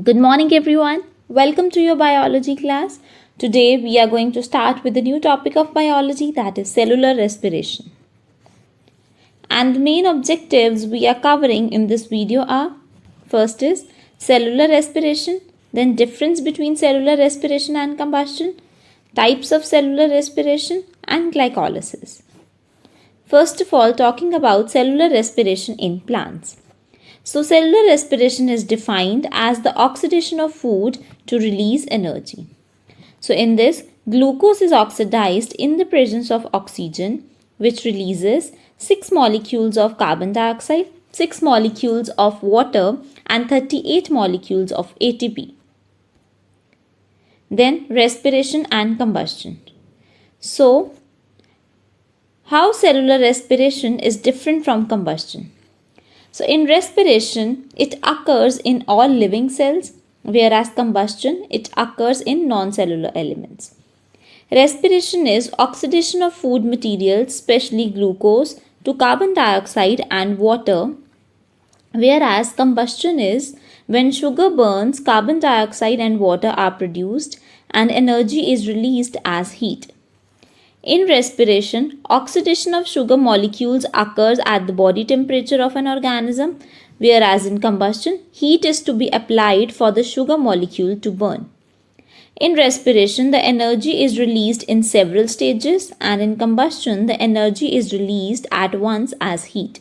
Good morning, everyone. Welcome to your biology class. Today, we are going to start with a new topic of biology, that is cellular respiration. And the main objectives we are covering in this video are: first is cellular respiration, then difference between cellular respiration and combustion, types of cellular respiration, and glycolysis. First of all, talking about cellular respiration in plants. So, cellular respiration is defined as the oxidation of food to release energy. So, in this, glucose is oxidized in the presence of oxygen, which releases 6 molecules of carbon dioxide, 6 molecules of water, and 38 molecules of ATP. Then, respiration and combustion. So, how cellular respiration is different from combustion? So, in respiration, it occurs in all living cells, whereas combustion, it occurs in non-cellular elements. Respiration is oxidation of food materials, especially glucose, to carbon dioxide and water, whereas combustion is when sugar burns, carbon dioxide and water are produced and energy is released as heat. In respiration, oxidation of sugar molecules occurs at the body temperature of an organism, whereas in combustion, heat is to be applied for the sugar molecule to burn. In respiration, the energy is released in several stages, and in combustion, the energy is released at once as heat.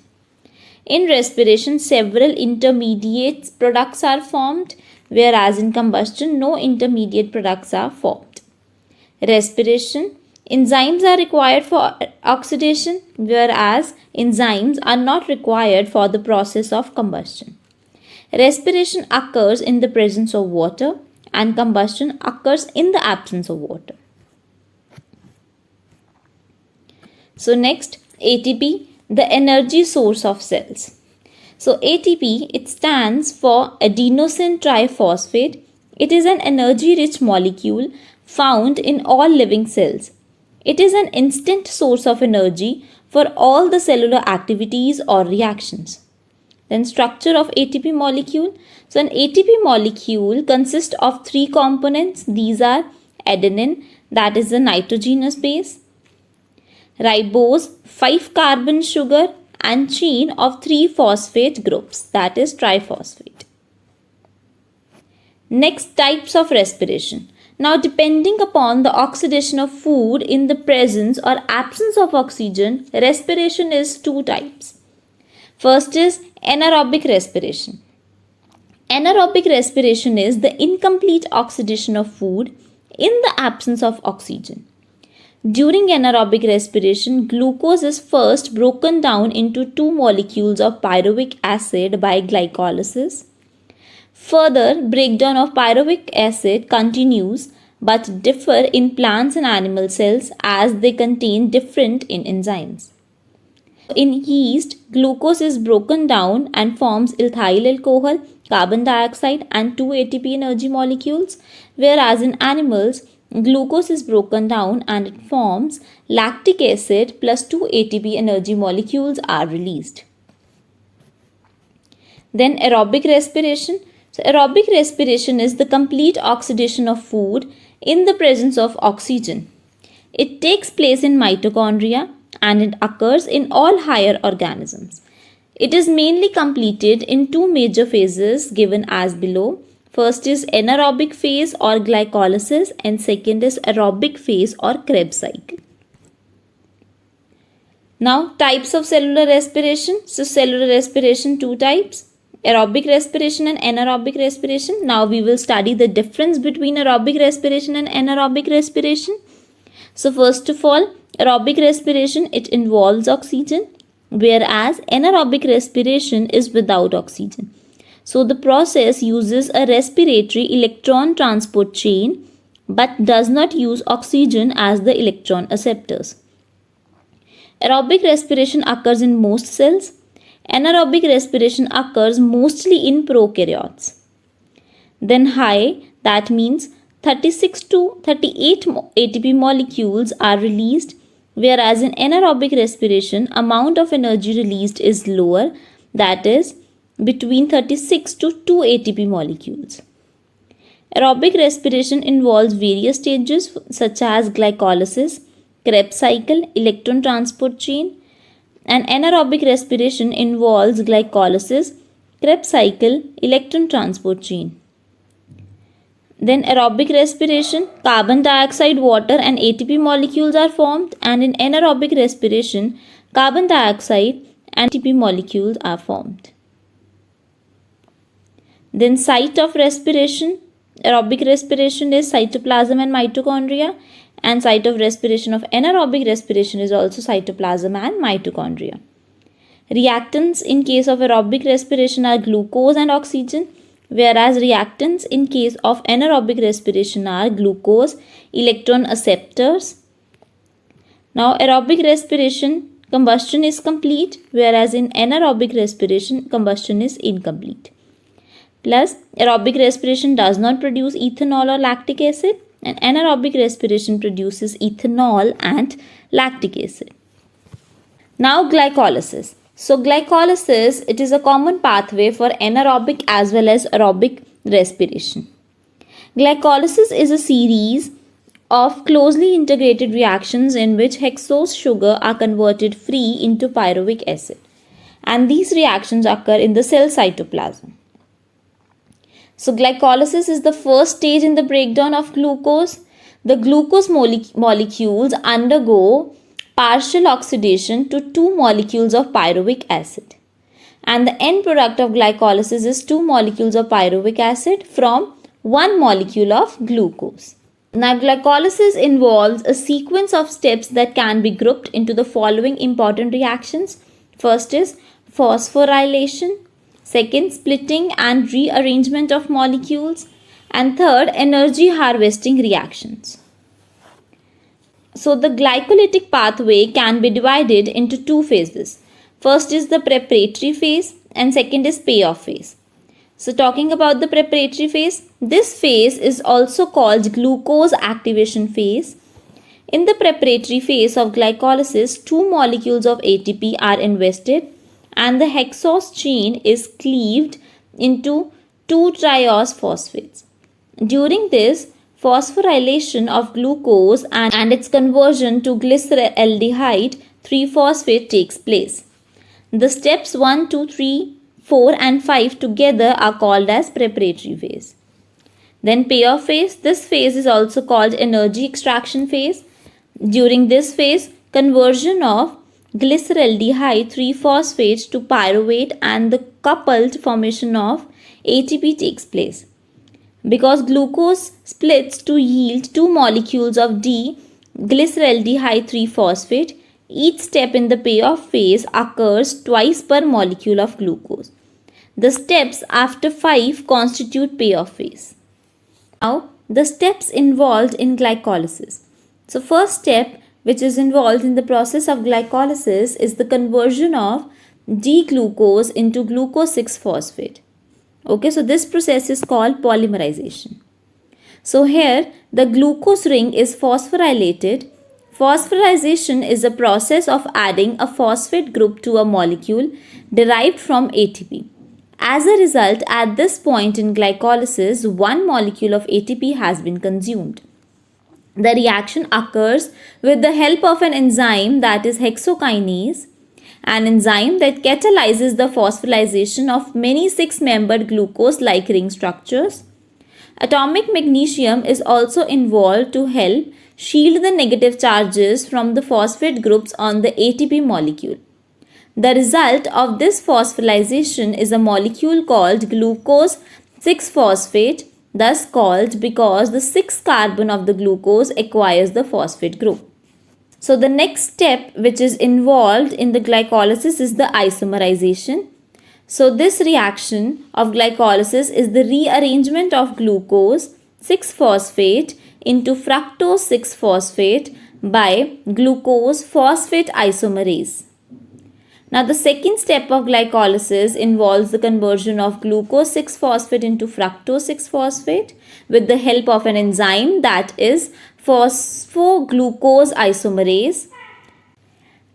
In respiration, several intermediate products are formed, whereas in combustion, no intermediate products are formed. Respiration, enzymes are required for oxidation, whereas enzymes are not required for the process of combustion. Respiration occurs in the presence of water, and combustion occurs in the absence of water. So next, ATP, the energy source of cells. So ATP, it stands for adenosine triphosphate. It is an energy-rich molecule found in all living cells. It is an instant source of energy for all the cellular activities or reactions. Then structure of ATP molecule. So an ATP molecule consists of 3 components. These are adenine, that is the nitrogenous base, ribose, 5 carbon sugar, and chain of 3 phosphate groups, that is triphosphate. Next, types of respiration. Now, depending upon the oxidation of food in the presence or absence of oxygen, respiration is 2 types. First is anaerobic respiration. Anaerobic respiration is the incomplete oxidation of food in the absence of oxygen. During anaerobic respiration, glucose is first broken down into 2 molecules of pyruvic acid by glycolysis. Further, breakdown of pyruvic acid continues but differ in plants and animal cells as they contain different enzymes. In yeast, glucose is broken down and forms ethyl alcohol, carbon dioxide and 2 ATP energy molecules, whereas in animals, glucose is broken down and it forms lactic acid plus 2 ATP energy molecules are released. Then aerobic respiration. So aerobic respiration is the complete oxidation of food in the presence of oxygen. It takes place in mitochondria and it occurs in all higher organisms. It is mainly completed in 2 major phases given as below. First is anaerobic phase or glycolysis and second is aerobic phase or Krebs cycle. Now, types of cellular respiration. So cellular respiration 2 types. Aerobic respiration and anaerobic respiration. Now we will study the difference between aerobic respiration and anaerobic respiration. So first of all, aerobic respiration, it involves oxygen, whereas anaerobic respiration is without oxygen. So the process uses a respiratory electron transport chain but does not use oxygen as the electron acceptors. Aerobic respiration occurs in most cells. Anaerobic respiration occurs mostly in prokaryotes. Then high, that means 36 to 38 ATP molecules are released, whereas in anaerobic respiration, amount of energy released is lower, that is between 36 to 2 ATP molecules. Aerobic respiration involves various stages such as glycolysis, Krebs cycle, electron transport chain, and anaerobic respiration involves glycolysis, Krebs cycle, electron transport chain. Then aerobic respiration, carbon dioxide, water and ATP molecules are formed, and in anaerobic respiration, carbon dioxide and ATP molecules are formed. Then site of respiration, aerobic respiration is cytoplasm and mitochondria, and site of respiration of anaerobic respiration is also cytoplasm and mitochondria. Reactants in case of aerobic respiration are glucose and oxygen, whereas reactants in case of anaerobic respiration are glucose, electron acceptors. Now aerobic respiration, combustion is complete, whereas in anaerobic respiration, combustion is incomplete. Plus, aerobic respiration does not produce ethanol or lactic acid, and anaerobic respiration produces ethanol and lactic acid. Now glycolysis. So glycolysis, it is a common pathway for anaerobic as well as aerobic respiration. Glycolysis is a series of closely integrated reactions in which hexose sugar are converted free into pyruvic acid, and these reactions occur in the cell cytoplasm. So glycolysis is the first stage in the breakdown of glucose. The glucose molecules undergo partial oxidation to 2 molecules of pyruvic acid. And the end product of glycolysis is 2 molecules of pyruvic acid from 1 molecule of glucose. Now glycolysis involves a sequence of steps that can be grouped into the following important reactions. First is phosphorylation. Second, splitting and rearrangement of molecules. And third, energy harvesting reactions. So the glycolytic pathway can be divided into 2 phases. First is the preparatory phase and second is payoff phase. So talking about the preparatory phase, this phase is also called glucose activation phase. In the preparatory phase of glycolysis, 2 molecules of ATP are invested and the hexose chain is cleaved into 2 triose phosphates. During this, phosphorylation of glucose and its conversion to glyceraldehyde 3-phosphate takes place. The steps 1, 2, 3, 4 and 5 together are called as preparatory phase. Then payoff phase. This phase is also called energy extraction phase. During this phase, conversion of glyceraldehyde 3-phosphate to pyruvate and the coupled formation of ATP takes place. Because glucose splits to yield 2 molecules of D-glyceraldehyde 3-phosphate, each step in the payoff phase occurs twice per molecule of glucose. The steps after 5 constitute payoff phase. Now, the steps involved in glycolysis. So, first step which is involved in the process of glycolysis is the conversion of D-glucose into glucose 6-phosphate. Okay, so this process is called polymerization. So here the glucose ring is phosphorylated. Phosphorization is a process of adding a phosphate group to a molecule derived from ATP. As a result, at this point in glycolysis, 1 molecule of ATP has been consumed. The reaction occurs with the help of an enzyme that is hexokinase, an enzyme that catalyzes the phosphorylation of many 6-membered glucose-like ring structures. Atomic magnesium is also involved to help shield the negative charges from the phosphate groups on the ATP molecule. The result of this phosphorylation is a molecule called glucose 6-phosphate, thus called because the 6th carbon of the glucose acquires the phosphate group. So the next step which is involved in the glycolysis is the isomerization. So this reaction of glycolysis is the rearrangement of glucose 6-phosphate into fructose 6-phosphate by glucose phosphate isomerase. Now the second step of glycolysis involves the conversion of glucose 6-phosphate into fructose 6-phosphate with the help of an enzyme that is phosphoglucose isomerase.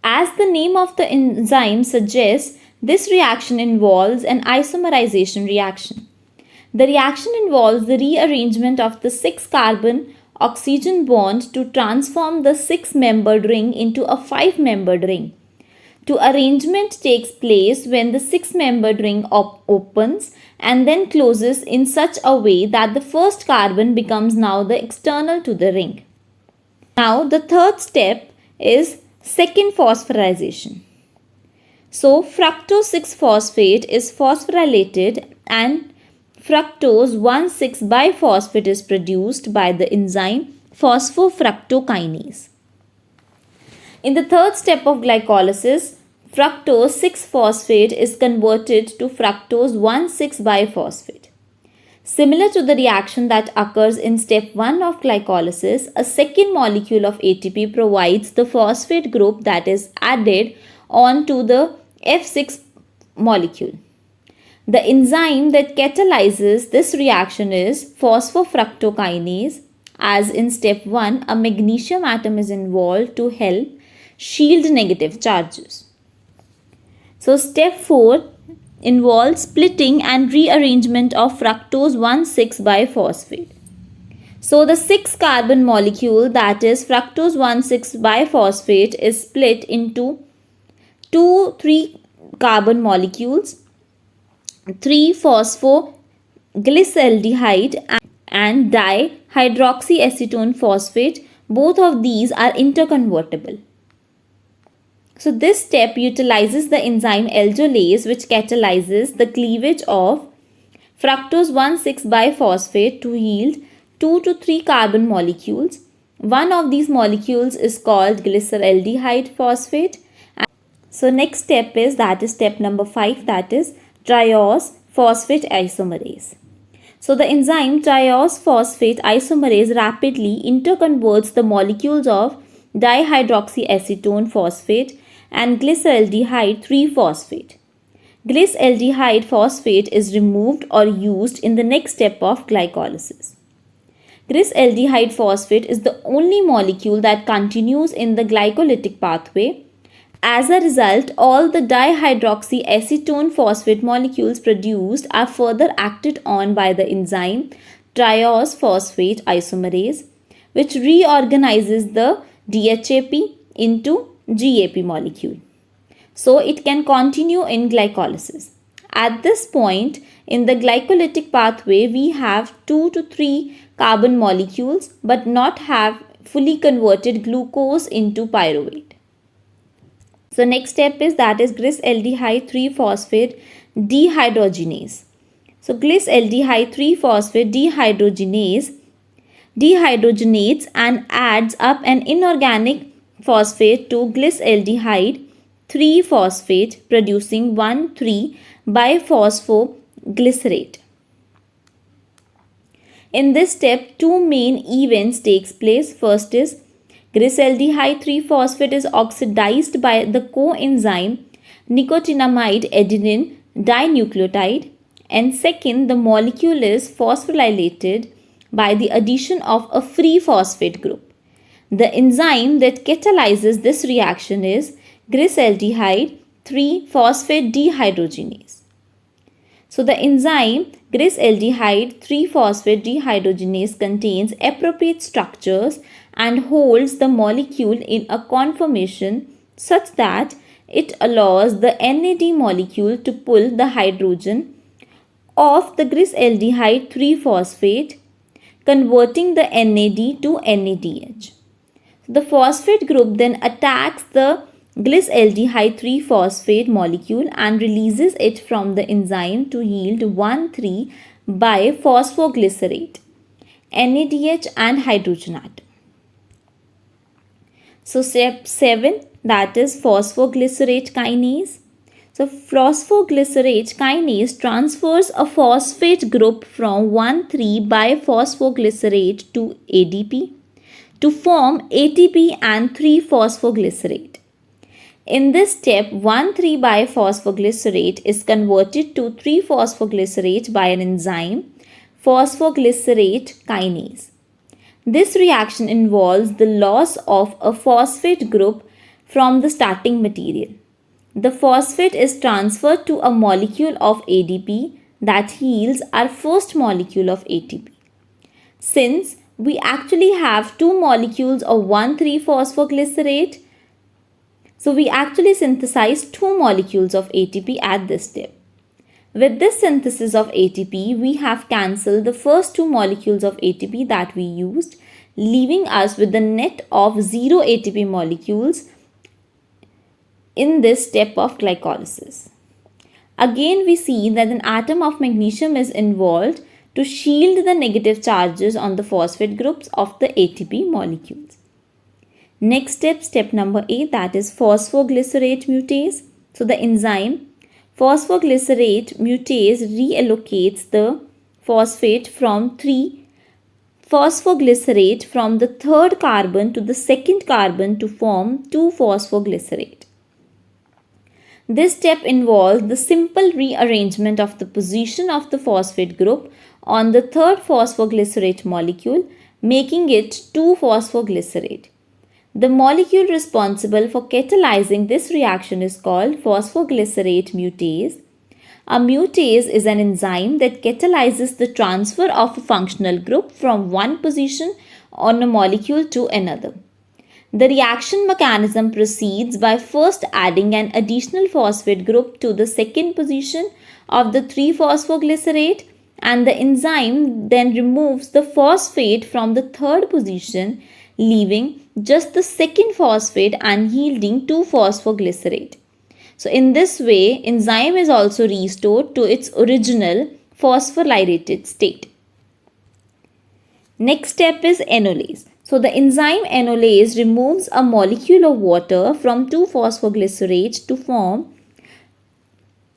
As the name of the enzyme suggests, this reaction involves an isomerization reaction. The reaction involves the rearrangement of the 6-carbon oxygen bond to transform the 6-membered ring into a 5-membered ring. The arrangement takes place when the 6-membered ring opens and then closes in such a way that the first carbon becomes now the external to the ring. Now the third step is second phosphorization. So fructose 6-phosphate is phosphorylated and fructose 1,6-biphosphate is produced by the enzyme phosphofructokinase. In the third step of glycolysis, fructose 6-phosphate is converted to fructose 1,6-biphosphate. Similar to the reaction that occurs in step 1 of glycolysis, a second molecule of ATP provides the phosphate group that is added onto the F6 molecule. The enzyme that catalyzes this reaction is phosphofructokinase. As in step 1, a magnesium atom is involved to help shield negative charges. So step 4 involves splitting and rearrangement of fructose 1,6-biphosphate. So the 6-carbon molecule, that is fructose 1,6-biphosphate, is split into 2 3-carbon molecules, 3-phosphoglyceraldehyde and dihydroxyacetone phosphate. Both of these are interconvertible. So this step utilizes the enzyme aldolase, which catalyzes the cleavage of fructose 1,6-biphosphate to yield 2 to 3 carbon molecules. One of these molecules is called glyceraldehyde phosphate. So next step is, that is step number 5, that is triose phosphate isomerase. So the enzyme triose phosphate isomerase rapidly interconverts the molecules of dihydroxyacetone phosphate and glyceraldehyde 3-phosphate. Glyceraldehyde phosphate is removed or used in the next step of glycolysis. Glyceraldehyde phosphate is the only molecule that continues in the glycolytic pathway. As a result, all the dihydroxyacetone phosphate molecules produced are further acted on by the enzyme triose phosphate isomerase, which reorganizes the DHAP into GAP molecule. So it can continue in glycolysis. At this point in the glycolytic pathway, we have 2 to 3 carbon molecules but not have fully converted glucose into pyruvate. So next step is, that is glyceraldehyde 3-phosphate dehydrogenase. So glyceraldehyde 3-phosphate dehydrogenates and adds up an inorganic phosphate to glyceraldehyde 3-phosphate, producing 1,3-biphosphoglycerate. In this step, two main events takes place. First is glyceraldehyde 3-phosphate is oxidized by the coenzyme nicotinamide adenine dinucleotide, and second, the molecule is phosphorylated by the addition of a free phosphate group. The enzyme that catalyzes this reaction is glyceraldehyde 3-phosphate dehydrogenase. So the enzyme glyceraldehyde 3-phosphate dehydrogenase contains appropriate structures and holds the molecule in a conformation such that it allows the NAD molecule to pull the hydrogen of the glyceraldehyde 3-phosphate, converting the NAD to NADH. The phosphate group then attacks the glyceraldehyde 3-phosphate molecule and releases it from the enzyme to yield 1,3-biphosphoglycerate, NADH and hydrogen atom. So step 7, that is phosphoglycerate kinase. So phosphoglycerate kinase transfers a phosphate group from 1,3-biphosphoglycerate to ADP to form ATP and 3-phosphoglycerate. In this step, 1,3-biphosphoglycerate is converted to 3-phosphoglycerate by an enzyme, phosphoglycerate kinase. This reaction involves the loss of a phosphate group from the starting material. The phosphate is transferred to a molecule of ADP, that yields our first molecule of ATP. Since we actually have two molecules of 1,3-phosphoglycerate, so we actually synthesize two molecules of ATP at this step. With this synthesis of ATP, we have cancelled the first two molecules of ATP that we used, leaving us with the net of 0 ATP molecules in this step of glycolysis. Again, we see that an atom of magnesium is involved to shield the negative charges on the phosphate groups of the ATP molecules. Next step, step number 8, that is phosphoglycerate mutase. So the enzyme phosphoglycerate mutase reallocates the phosphate from the third carbon to the second carbon to form 2-phosphoglycerate. This step involves the simple rearrangement of the position of the phosphate group on the third phosphoglycerate molecule, making it 2-phosphoglycerate. The molecule responsible for catalyzing this reaction is called phosphoglycerate mutase. A mutase is an enzyme that catalyzes the transfer of a functional group from one position on a molecule to another. The reaction mechanism proceeds by first adding an additional phosphate group to the second position of the 3-phosphoglycerate, and the enzyme then removes the phosphate from the third position, leaving just the second phosphate and yielding 2-phosphoglycerate. So in this way, enzyme is also restored to its original phosphorylated state. Next step is anolase. So the enzyme anolase removes a molecule of water from 2-phosphoglycerate to form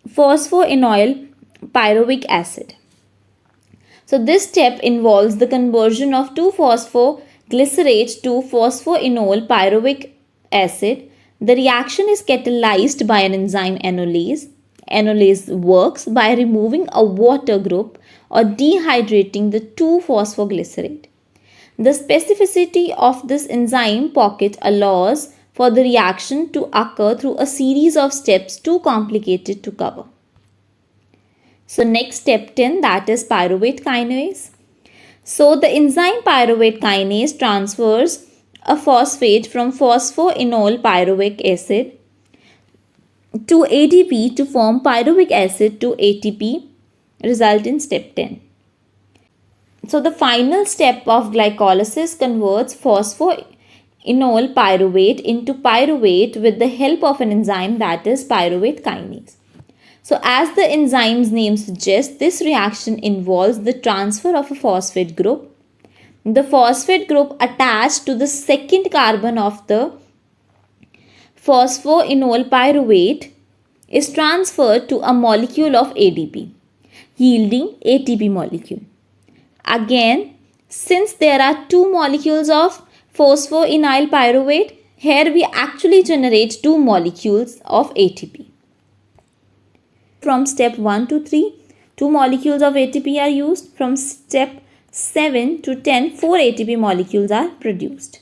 phosphoenol pyruvate acid. So this step involves the conversion of 2-phosphoglycerate to phosphoenol pyruvate acid. The reaction is catalyzed by an enzyme anolase. Anolase works by removing a water group or dehydrating the 2-phosphoglycerate. The specificity of this enzyme pocket allows for the reaction to occur through a series of steps too complicated to cover. So next step 10, that is pyruvate kinase. So the enzyme pyruvate kinase transfers a phosphate from phosphoenol pyruvate acid to ATP to form pyruvate acid to ATP, result in step 10. So the final step of glycolysis converts phosphoenol pyruvate into pyruvate with the help of an enzyme, that is pyruvate kinase. So as the enzyme's name suggests, this reaction involves the transfer of a phosphate group. The phosphate group attached to the second carbon of the phosphoenol pyruvate is transferred to a molecule of ADP, yielding ATP molecule. Again, since there are two molecules of phosphoenol pyruvate, here we actually generate two molecules of ATP. From step 1 to 3, 2 molecules of ATP are used. From step 7 to 10, 4 ATP molecules are produced.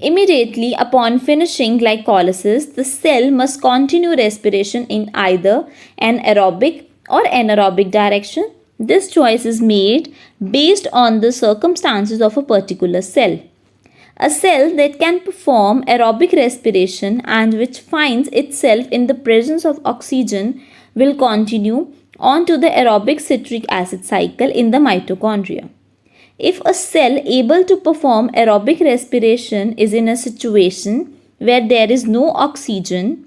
Immediately upon finishing glycolysis, the cell must continue respiration in either an aerobic or anaerobic direction. This choice is made based on the circumstances of a particular cell. A cell that can perform aerobic respiration and which finds itself in the presence of oxygen will continue on to the aerobic citric acid cycle in the mitochondria. If a cell able to perform aerobic respiration is in a situation where there is no oxygen,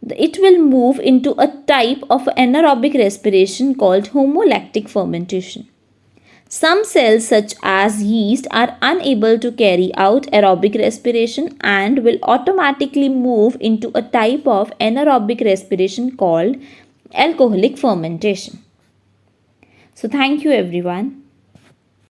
it will move into a type of anaerobic respiration called homolactic fermentation. Some cells such as yeast are unable to carry out aerobic respiration and will automatically move into a type of anaerobic respiration called alcoholic fermentation. So thank you everyone.